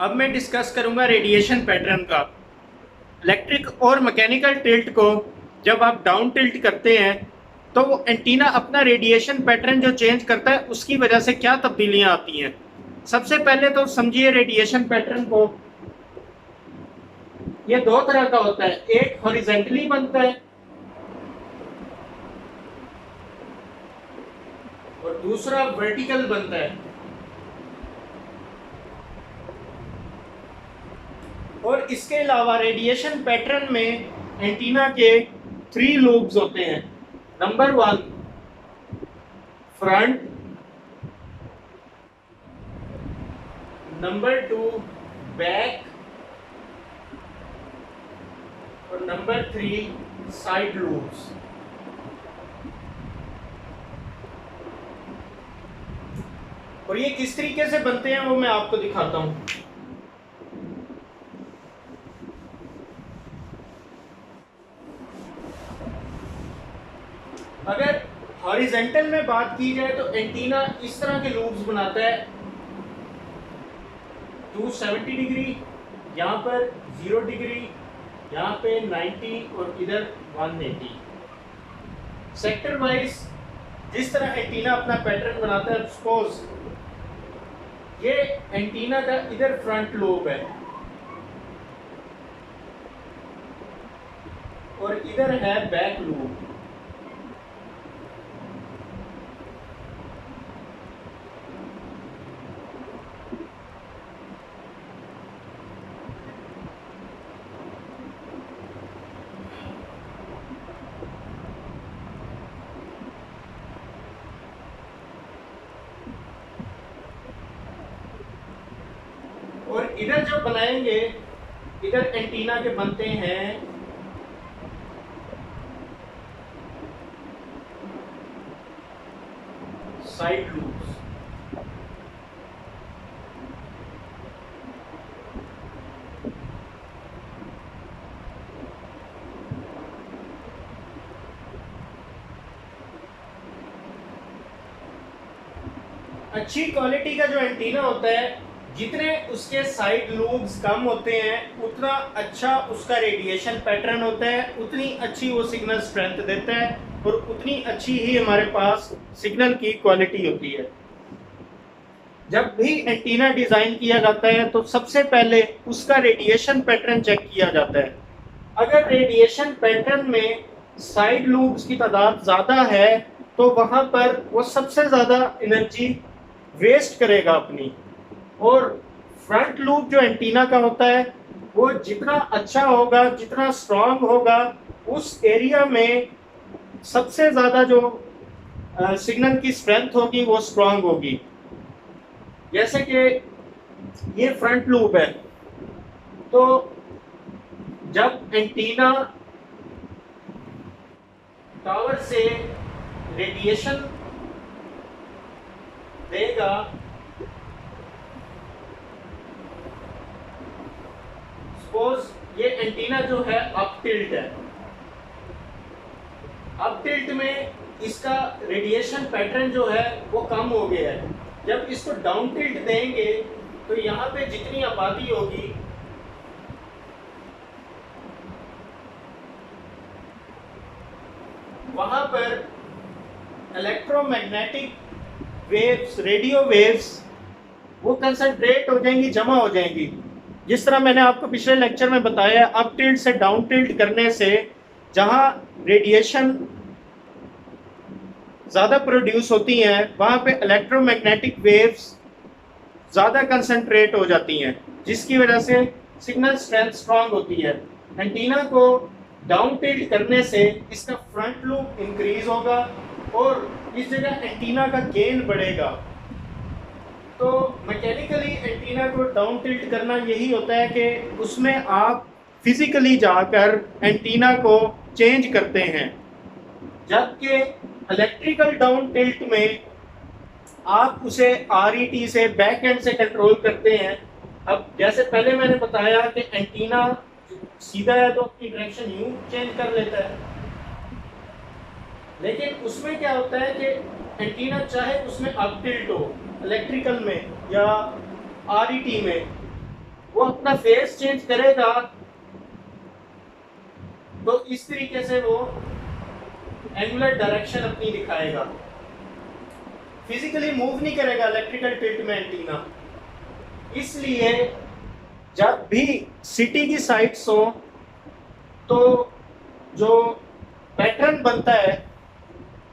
अब मैं डिस्कस करूंगा रेडिएशन पैटर्न का। इलेक्ट्रिक और मैकेनिकल टिल्ट को जब आप डाउन टिल्ट करते हैं तो वो एंटीना अपना रेडिएशन पैटर्न जो चेंज करता है उसकी वजह से क्या तब्दीलियां आती हैं। सबसे पहले तो समझिए रेडिएशन पैटर्न को, ये दो तरह का होता है, एक हॉरिजेंटली बनता है और दूसरा वर्टिकल बनता है। और इसके अलावा रेडिएशन पैटर्न में एंटीना के 3 लोब्स होते हैं। नंबर 1 फ्रंट, नंबर 2 बैक और नंबर 3 साइड लोब्स। और ये किस तरीके से बनते हैं वो मैं आपको दिखाता हूं। अगर हॉरिजेंटल में बात की जाए तो एंटीना इस तरह के लूप्स बनाता है, 270 डिग्री, यहाँ पर 0 डिग्री, यहाँ पे 90 और इधर 180। सेक्टर वाइज जिस तरह एंटीना अपना पैटर्न बनाता है, सपोज ये एंटीना का इधर फ्रंट लोब है और इधर है बैक लोब। और इधर जो बनाएंगे, इधर एंटीना के बनते हैं साइड लूप्स। अच्छी क्वालिटी का जो एंटीना होता है, जितने उसके साइड लूब्स कम होते हैं उतना अच्छा उसका रेडिएशन पैटर्न होता है, उतनी अच्छी वो सिग्नल स्ट्रेंथ देता है और उतनी अच्छी ही हमारे पास सिग्नल की क्वालिटी होती है। जब भी एंटीना डिजाइन किया जाता है तो सबसे पहले उसका रेडिएशन पैटर्न चेक किया जाता है। अगर रेडिएशन पैटर्न में साइड लूब्स की तादाद ज़्यादा है तो वहाँ पर वो सबसे ज़्यादा एनर्जी वेस्ट करेगा अपनी। और फ्रंट लूप जो एंटीना का होता है वो जितना अच्छा होगा, जितना स्ट्रांग होगा, उस एरिया में सबसे ज़्यादा जो सिग्नल की स्ट्रेंथ होगी वो स्ट्रांग होगी। जैसे कि ये फ्रंट लूप है, तो जब एंटीना टावर से रेडिएशन देगा सपोज ये एंटीना जो है अप टिल्ट है, अप टिल्ट में इसका रेडिएशन पैटर्न जो है वो कम हो गया है। जब इसको डाउन टिल्ट देंगे तो यहाँ पे जितनी आबादी होगी वहां पर इलेक्ट्रोमैग्नेटिक वेव्स, रेडियो वेव्स वो कंसंट्रेट हो जाएंगी, जमा हो जाएंगी। जिस तरह मैंने आपको पिछले लेक्चर में बताया, अप टिल्ट से डाउन टिल्ट करने से जहां रेडिएशन ज़्यादा प्रोड्यूस होती हैं वहां पे इलेक्ट्रोमैग्नेटिक वेव्स ज़्यादा कंसंट्रेट हो जाती हैं, जिसकी वजह से सिग्नल स्ट्रेंथ स्ट्रांग होती है। एंटीना को डाउन टिल्ट करने से इसका फ्रंट लूप इंक्रीज होगा और इस जगह एंटीना का गेन बढ़ेगा। तो मैकेनिकली एंटीना को डाउन टिल्ट करना यही होता है कि उसमें आप फिजिकली जाकर एंटीना को चेंज करते हैं, जबकि इलेक्ट्रिकल डाउन टिल्ट में आप उसे RET से बैक एंड से कंट्रोल करते हैं। अब जैसे पहले मैंने बताया कि एंटीना सीधा है तो अपनी डायरेक्शन यूं चेंज कर लेता है, लेकिन उसमें क्या होता है कि एंटीना चाहे उसमें अप टिल्ट हो इलेक्ट्रिकल में या RET में, वो अपना फेस चेंज करेगा तो इस तरीके से वो एंगुलर डायरेक्शन अपनी दिखाएगा, फिजिकली मूव नहीं करेगा इलेक्ट्रिकल टिल्ट में एंटीना। इसलिए जब भी सिटी की साइट्स हो तो जो पैटर्न बनता है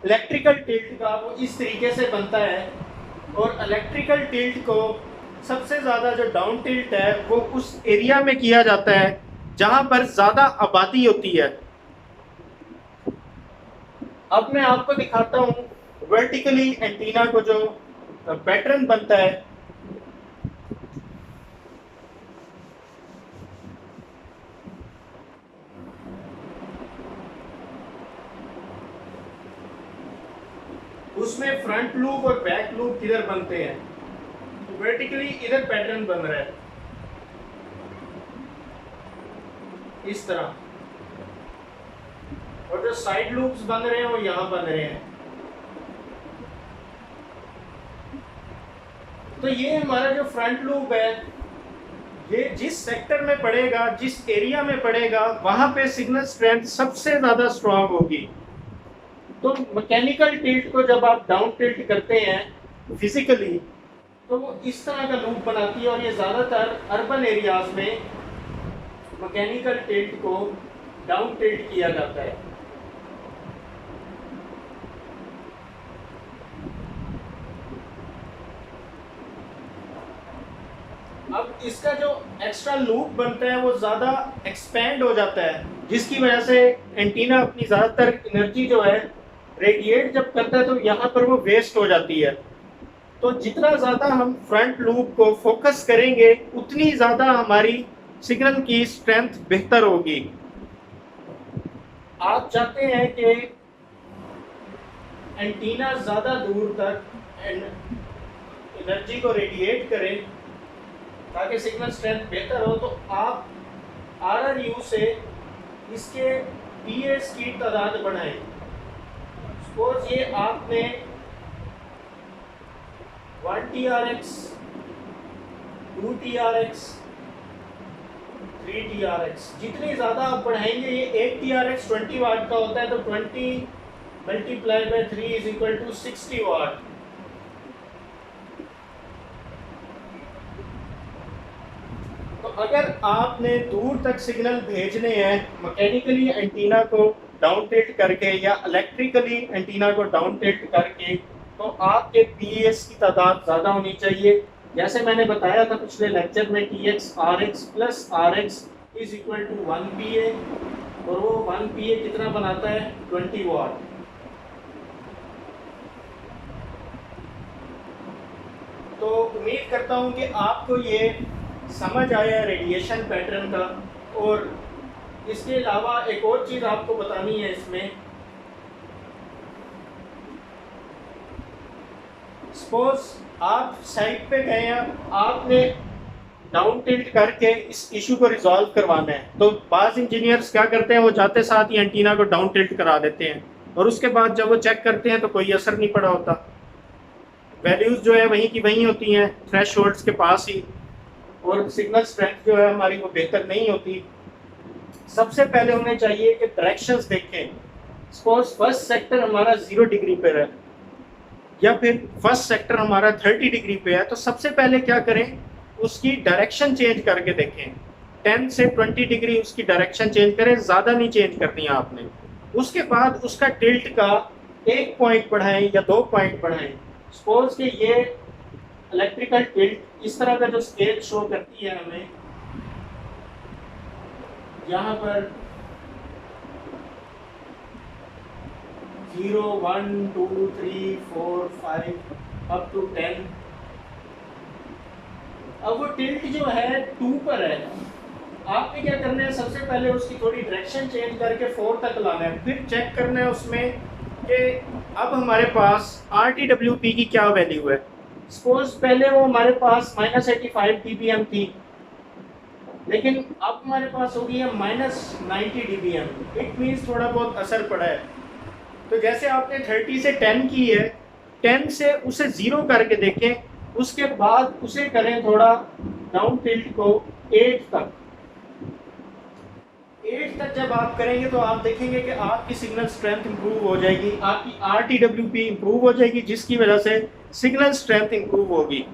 इलेक्ट्रिकल टिल्ट का वो इस तरीके से बनता है, और इलेक्ट्रिकल टिल्ट को सबसे ज़्यादा जो डाउन टिल्ट है वो उस एरिया में किया जाता है जहां पर ज़्यादा आबादी होती है। अब मैं आपको दिखाता हूँ वर्टिकली एंटीना को जो पैटर्न बनता है। उसमें फ्रंट लूप और बैक लूप किधर बनते हैं, तो वर्टिकली इधर पैटर्न बन रहा है इस तरह, और जो साइड लूप्स बन रहे हैं वो यहां बन रहे हैं। तो ये हमारा जो फ्रंट लूप है ये जिस सेक्टर में पड़ेगा, जिस एरिया में पड़ेगा, वहां पे सिग्नल स्ट्रेंथ सबसे ज्यादा स्ट्रांग होगी। तो मैकेनिकल टिल्ट को जब आप डाउन टिल्ट करते हैं फिजिकली तो वो इस तरह का लूप बनाती है, और ये ज़्यादातर अर्बन एरियाज में मैकेनिकल टिल्ट को डाउन टिल्ट किया जाता है। अब इसका जो एक्स्ट्रा लूप बनता है वो ज़्यादा एक्सपेंड हो जाता है, जिसकी वजह से एंटीना अपनी ज़्यादातर एनर्जी जो है रेडिएट जब करता है तो यहाँ पर वो वेस्ट हो जाती है। तो जितना ज़्यादा हम फ्रंट लूप को फोकस करेंगे उतनी ज़्यादा हमारी सिग्नल की स्ट्रेंथ बेहतर होगी। आप चाहते हैं कि एंटीना ज़्यादा दूर तक एनर्जी को रेडिएट करे ताकि सिग्नल स्ट्रेंथ बेहतर हो, तो आप RRU से इसके पीएस की तादाद बढ़ाएं। सपोज ये आपने 1 TRX, 2 TRX, 3 TRX, जितनी ज़्यादा आप बढ़ाएंगे, ये 1 TRX 20 वाट का होता है, तो 20 multiply by 3 is equal to 60 watt. तो अगर आपने दूर तक सिग्नल भेजने हैं मैकेनिकली एंटीना को डाउन टिल्ट करके या इलेक्ट्रिकली एंटीना को डाउन टिल्ट करके, तो आपके पीएस की तादाद ज़्यादा होनी चाहिए। जैसे मैंने बताया था पिछले लेक्चर में, TX RX plus RX is equal to 1 PA, और वो 1 PA कितना बनाता है, 20 वाट। तो उम्मीद करता हूँ कि आपको ये समझ आया रेडिएशन पैटर्न का। और इसके अलावा एक और चीज़ आपको बतानी है इसमें, सपोज आप साइट पे गए हैं, आपने डाउन टिल्ट करके इस इशू को रिजॉल्व करवाना है, तो बाज़ इंजीनियर्स क्या करते हैं, वो जाते साथ ही एंटीना को डाउन टिल्ट करा देते हैं, और उसके बाद जब वो चेक करते हैं तो कोई असर नहीं पड़ा होता। वैल्यूज़ जो है वहीं की वहीं होती हैं, थ्रेशोल्ड्स के पास ही, और सिग्नल स्ट्रेंथ जो है हमारी वो बेहतर नहीं होती। सबसे पहले हमें चाहिए कि डायरेक्शंस देखें। सपोज फर्स्ट सेक्टर हमारा 0 डिग्री पर है, या फिर फर्स्ट सेक्टर हमारा 30 डिग्री पे है, तो सबसे पहले क्या करें, उसकी डायरेक्शन चेंज करके देखें। 10 से 20 डिग्री उसकी डायरेक्शन चेंज करें, ज़्यादा नहीं चेंज करनी है आपने। उसके बाद उसका टिल्ट का 1 पॉइंट बढ़ाएं या 2 पॉइंट बढ़ाएं। सपोज कि ये इलेक्ट्रिकल टिल्ट इस तरह का जो स्केल शो करती है हमें, यहाँ पर 0, 1, 2, 3, 4, 5 अप टू 10। अब वो टिल्ट जो है 2 पर है, आपने क्या करना है, सबसे पहले उसकी थोड़ी डायरेक्शन चेंज करके 4 तक लाना है। फिर चेक करना है उसमें कि अब हमारे पास RTWP की क्या वैल्यू है। सपोज पहले वो हमारे पास -85 dBm थी, लेकिन अब हमारे पास हो गई है -90 dBm। इट मीन्स थोड़ा बहुत असर पड़ा है। तो जैसे आपने 30 से 10 की है, 10 से उसे 0 करके देखें, उसके बाद उसे करें थोड़ा डाउन टिल्ट को 8 तक, 8 तक जब आप करेंगे तो आप देखेंगे कि आपकी सिग्नल स्ट्रेंथ इंप्रूव हो जाएगी, आपकी RTWP इंप्रूव हो जाएगी, जिसकी वजह से सिग्नल स्ट्रेंथ इंप्रूव होगी।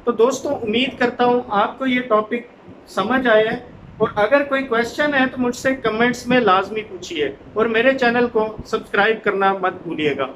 तो दोस्तों उम्मीद करता हूँ आपको ये टॉपिक समझ आया है, और अगर कोई क्वेश्चन है तो मुझसे कमेंट्स में लाजमी पूछिए, और मेरे चैनल को सब्सक्राइब करना मत भूलिएगा।